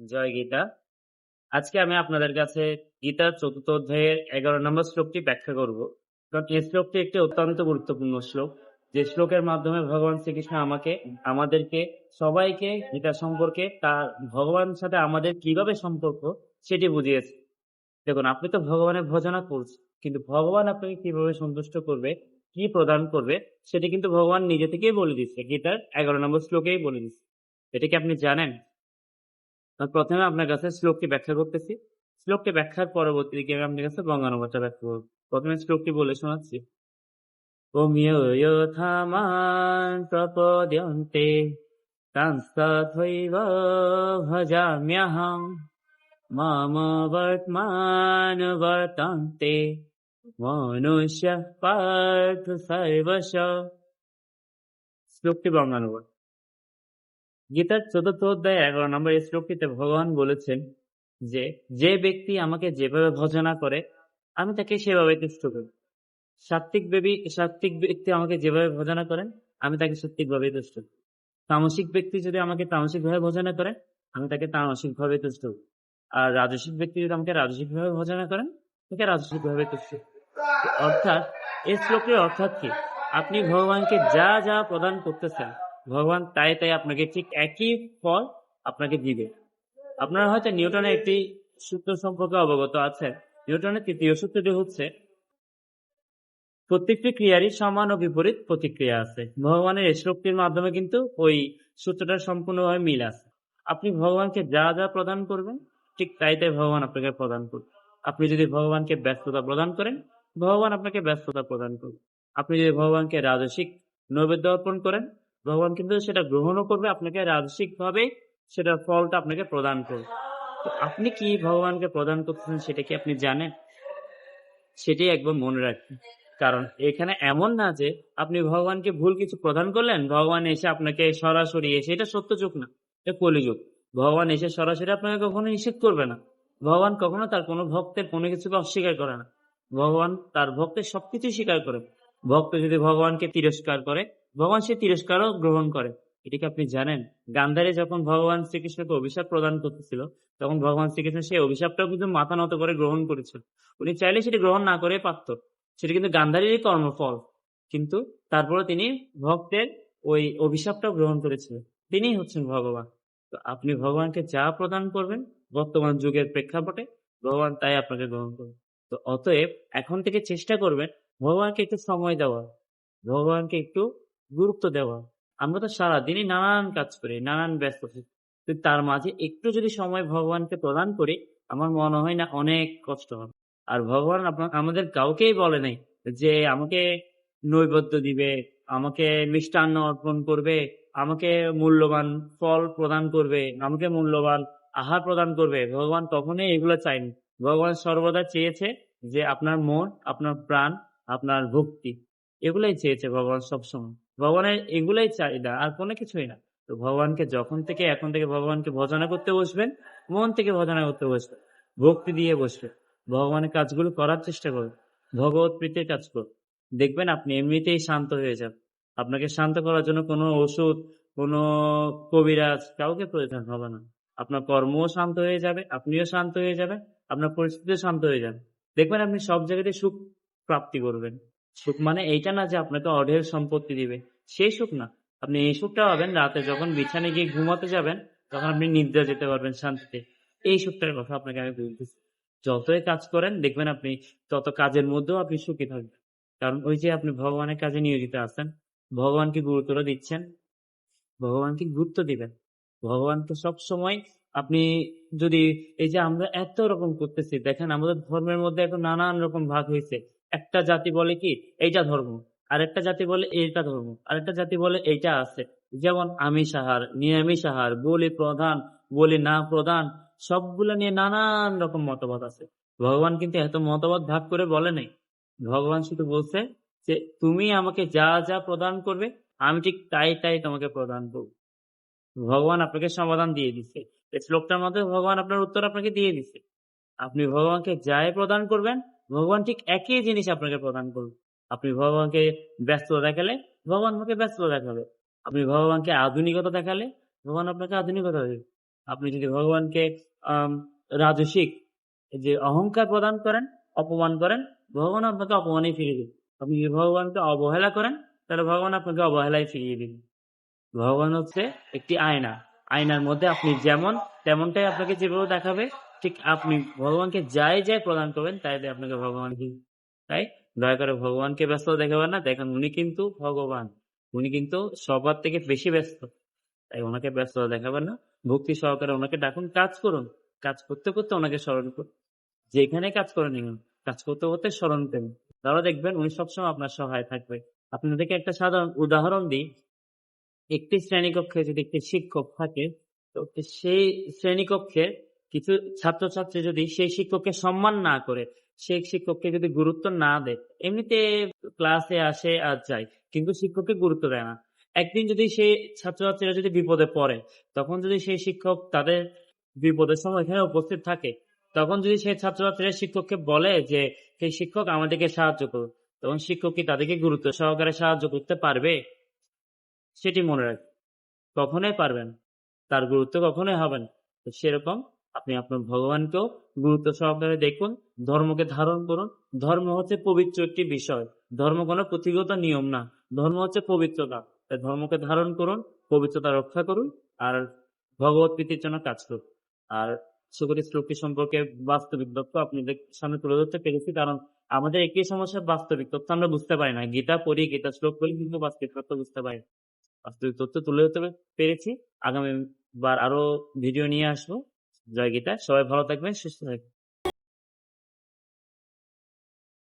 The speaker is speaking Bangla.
জয় গীতা। আজকে আমি আপনাদের কাছে গীতার ৪র্থ অধ্যায়ের ১১ নম্বর শ্লোকটি ব্যাখ্যা করব। কারণ এই শ্লোকটি একটি অত্যন্ত গুরুত্বপূর্ণ শ্লোক। যে শ্লোকের মাধ্যমে ভগবান শ্রীকৃষ্ণ আমাদেরকে সবাইকে গীতা সম্পর্কে তার ভগবানের সাথে আমাদের কিভাবে সম্পর্ক সেটি বুঝিয়েছে। দেখুন, আপনি তো ভগবানের ভজনা করছেন, কিন্তু ভগবান আপনাকে কিভাবে সন্তুষ্ট করবে, কি প্রদান করবে সেটি কিন্তু ভগবান নিজে থেকেই বলে দিচ্ছে। গীতার ১১ নম্বর শ্লোকেই বলে দিচ্ছে। এটা কি আপনি জানেন? প্রথমে আপনার কাছে শ্লোকটি ব্যাখ্যা করতেছি। শ্লোকটি ব্যাখ্যার পরবর্তীতে আমি আপনার কাছে বঙ্গানুবাদটা ব্যাখ্যা করব। প্রথমে শ্লোকটি বলে শোনাচ্ছি। ওম ইয়থামান প্রপদ্যন্তে তৎসথৈব ভজাম্যহং মম বর্তমানুবর্তন্তে মনুষ্যঃ পার্থ সর্বশ। শ্লোকটি বঙ্গানুবাদ। গীতার ৪র্থ অধ্যায় ১১ নম্বর এই শ্লোকটিতে ভগবান বলেছেন যে, যে ব্যক্তি আমাকে যেভাবে ভজনা করে আমি তাকে সেভাবে তুষ্ট করি। সাত্ত্বিক ব্যক্তি আমাকে যেভাবে ভজনা করেন আমি তাকে সাত্ত্বিকভাবে তুষ্ট করি। তামসিক ব্যক্তি যদি আমাকে তামসিকভাবে ভজনা করেন আমি তাকে তামসিকভাবে তুষ্ট করি। আর রাজসিক ব্যক্তি যদি আমাকে রাজসিকভাবে ভজনা করেন তাকে রাজসিকভাবে তুষ্ট করি। অর্থাৎ এই শ্লোকের অর্থাৎ কি? আপনি ভগবানকে যা যা প্রদান করতেছেন ভগবান তাই তাই আপনাকে ঠিক একই ফল আপনাকে দিবে। আপনারা হয়তো নিউটনের একটি সূত্র সম্পর্কে অবগত আছেন। নিউটনের ৩য় সূত্রটি হচ্ছে, প্রত্যেকটি ক্রিয়ারই সমান ও বিপরীত প্রতিক্রিয়া আছে। ভগবানের এই শ্লোকটির মাধ্যমে কিন্তু ওই সূত্রটার সম্পূর্ণভাবে মিল আছে। আপনি ভগবানকে যা যা প্রদান করবেন ঠিক তাই তাই ভগবান আপনাকে প্রদান করবে। আপনি যদি ভগবানকে ব্যস্ততা প্রদান করেন ভগবান আপনাকে ব্যস্ততা প্রদান করবে। আপনি যদি ভগবানকে রাজসিক নৈবেদ্য অর্পণ করেন ভগবান কিন্তু সেটা গ্রহণও করবে, আপনাকে রাজসিক ভাবে সেটার ফলটা আপনাকে প্রদান করবে। তো আপনি কি ভগবানকে প্রদান করতেছেন সেটা কি আপনি জানেন? সেটি একবার মনে রাখবেন। কারণ এখানে এমন না যে আপনি ভগবানকে ভুল কিছু প্রদান করলেন, ভগবান এসে আপনাকে সরাসরি এসে, এটা সত্য যুগ না, এটা কলিযুগ। ভগবান এসে সরাসরি আপনাকে কখনো নিষেধ করবে না। ভগবান কখনো তার কোনো ভক্তের কোনো কিছুকে অস্বীকার করে না। ভগবান তার ভক্তের সবকিছুই স্বীকার করে। ভক্ত যদি ভগবানকে তিরস্কার করে ভগবান সে তিরস্কারও গ্রহণ করে। এটিকে আপনি জানেন? গান্ধারী যখন ভগবান শ্রীকৃষ্ণকে অভিশাপ প্রদান করতেছিল তখন ভগবান শ্রীকৃষ্ণ সেই অভিশাপটাও কিন্তু মাথা নত করে গ্রহণ করেছিল। উনি চাইলে সেটি গ্রহণ না করে পারত, সেটা কিন্তু গান্ধারীরই কর্মফল। কিন্তু তারপরে তিনি ভক্তের ওই অভিশাপটা গ্রহণ করেছিলেন। তিনিই হচ্ছেন ভগবান। তো আপনি ভগবানকে যা প্রদান করবেন বর্তমান যুগের প্রেক্ষাপটে ভগবান তাই আপনাকে গ্রহণ করবে। তো অতএব এখন থেকে চেষ্টা করবেন ভগবানকে একটু সময় দেওয়া, ভগবানকে একটু গুরুত্ব দেওয়া। আমরা তো সারাদিনই নানান কাজ করি, নানান ব্যস্ত থাকি, কিন্তু তার মাঝে একটু যদি সময় ভগবানকে প্রদান করি আমার মনে হয় না অনেক কষ্ট হবে। আর ভগবান আমাদের কাউকেই বলে নাই যে আমাকে নৈবেদ্য দিবে, আমাকে মিষ্টান্ন অর্পণ করবে, আমাকে মূল্যবান ফল প্রদান করবে, আমাকে মূল্যবান আহার প্রদান করবে। ভগবান কখনোই এগুলো চায়নি। ভগবান সর্বদা চেয়েছে যে আপনার মন, আপনার প্রাণ, আপনার ভক্তি, এগুলাই চেয়েছে ভগবান সবসময়। ভগবানের এগুলাই চাহিদা, আর কোনো কিছুই না। তো ভগবানকে এখন থেকে ভগবানকে ভজনা করতে বসবেন, মন থেকে ভজনা করতে বসবেন, ভক্তি দিয়ে বসবেন, ভগবানের কাজগুলো করার চেষ্টা করুন, ভগবত প্রীতির কাজ করুন। দেখবেন আপনি এমনিতেই শান্ত হয়ে যান। আপনাকে শান্ত করার জন্য কোনো ওষুধ, কোনো কবিরাজ কাউকে প্রয়োজন হবে না। আপনার কর্মও শান্ত হয়ে যাবে, আপনিও শান্ত হয়ে যাবেন, আপনার পরিস্থিতিও শান্ত হয়ে যাবে। দেখবেন আপনি সব জায়গাতে সুখ প্রাপ্তি করবেন। সুখ মানে এইটা না যে আপনাকে অঢেল সম্পত্তি দিবে, সেই সুখ না। আপনি এই সুখটা পাবেন রাতে যখন বিছানায় গিয়ে ঘুমাতে যাবেন তখন আপনি নিদ্রা যেতে পারবেন শান্তিতে। এই সুখটার কথা আপনাকে আমি বলতেছি। যতই কাজ করেন দেখবেন আপনি তত কাজের মধ্যেও আপনি সুখী থাকবেন। কারণ ওই যে আপনি ভগবানের কাজে নিয়োজিত আছেন, ভগবানকে গুরুত্ব দিচ্ছেন, ভগবানকে গুরুত্ব দিবেন। ভগবানকে সব সময় আপনি যদি, এই যে আমরা এত রকম করতেছি, দেখেন আমাদের ধর্মের মধ্যে এখন নানান রকম ভাগ হয়েছে। একটা জাতি বলে কি এইটা ধর্ম, আরেকটা জাতি বলে এইটা ধর্ম, আরেকটা জাতি বলে এইটা আছে। যেমন আমিষ আহার, নিরামিষ আহার, বলি প্রধান, বলি না প্রধান, সবগুলো নিয়ে নানান রকম মতবাদ আছে। ভগবান কিন্তু এত মতবাদ ভাগ করে বলে নাই। ভগবান শুধু বলছে যে তুমি আমাকে যা যা প্রদান করবে আমি ঠিক তাই তাই তোমাকে প্রদান করব। ভগবান আপনাকে সমাধান দিয়ে দিচ্ছে। এই শ্লোকটার মধ্যে ভগবান আপনার উত্তর আপনাকে দিয়ে দিচ্ছে। আপনি ভগবানকে যাই প্রদান করবেন ভগবান ঠিক একই জিনিস আপনাকে প্রদান করবে। আপনি ভগবানকে ব্যস্ততা দেখালে ভগবান আপনাকে ব্যস্ততা দেখাবে। আপনি ভগবানকে আধুনিকতা দেখালে ভগবান আপনাকে আধুনিকতা দেবে। আপনি যদি ভগবানকে আম, রাজসিক যে অহংকার প্রদান করেন, অপমান করেন, ভগবান আপনাকে অপমানই ফিরিয়ে দিন। আপনি যদি ভগবানকে অবহেলা করেন, তাহলে ভগবান আপনাকে অবহেলাই ফিরিয়ে দিন। ভগবান হচ্ছে একটি আয়না। আয়নার মধ্যে আপনি যেমন, তেমনটাই আপনাকে যেভাবে দেখাবে, ঠিক আপনি ভগবানকে যাই যাই প্রদান করবেন তাই দিয়ে আপনাকে ভগবান তাই দয়া করে ভগবানকে ব্যস্ত দেখাবেন না। দেখেন উনি কিন্তু ভগবান, উনি কিন্তু সবার থেকে বেশি ব্যস্ত। তাই ওনাকে ব্যস্ত দেখাবেন না। ভক্তি সহকারে ওনাকে ডাকুন, কাজ করুন। কাজ করতে করতে ওনাকে স্মরণ করুন। যেখানে কাজ করেন না কেন, কাজ করতে করতে স্মরণ করুন। তাহলে দেখবেন উনি সবসময় আপনার সহায় থাকবে। আপনাদেরকে একটা সাধারণ উদাহরণ দিই। একটি শ্রেণীকক্ষে যদি একটি শিক্ষক থাকে, তো সেই শ্রেণীকক্ষে কিছু ছাত্রছাত্রী যদি সেই শিক্ষককে সম্মান না করে, সেই শিক্ষককে যদি গুরুত্ব না দেয়, এমনিতে ক্লাসে আসে আর যায়, কিন্তু শিক্ষককে গুরুত্ব দেয় না। একদিন যদি সেই ছাত্রছাত্রীরা যদি বিপদে পড়ে, তখন যদি সেই শিক্ষক তাদের বিপদের সময় এখানে উপস্থিত থাকে, তখন যদি সেই ছাত্রছাত্রীরা শিক্ষককে বলে যে সেই শিক্ষক আমাদেরকে সাহায্য করুন, তখন শিক্ষক কি তাদেরকে গুরুত্ব সহকারে সাহায্য করতে পারবে? সেটি মনে রাখবেন। কখনোই পারবেন না। তার গুরুত্ব কখনোই হবে না। তো সেরকম আপনি আপনার ভগবানকেও গুরুত্ব সহকারে দেখুন, ধর্মকে ধারণ করুন। ধর্ম হচ্ছে পবিত্র একটি বিষয়। ধর্ম কোনো পুঁথিগত নিয়ম না। ধর্ম হচ্ছে পবিত্রতা। তাই ধর্মকে ধারণ করুন, পবিত্রতা রক্ষা করুন, আর ভগবত প্রীতির জন্য কাজ করুন। আর সুগতি শ্লোকটি সম্পর্কে বাস্তবিক তথ্য আপনাদের সামনে তুলে ধরতে পেরেছি, কারণ আমাদের একই সমস্যার বাস্তবিক তথ্য আমরা বুঝতে পারি না। গীতা পড়ি, গীতা শ্লোক পড়ি, কিন্তু বাস্তবিক তথ্য বুঝতে পারি না। বাস্তবিক তথ্য তুলে ধরতে পেরেছি। আগামীবার আরো ভিডিও নিয়ে আসবো। জয় গীতা। সবাই ভালো থাকবেন, সুস্থ থাকবেন।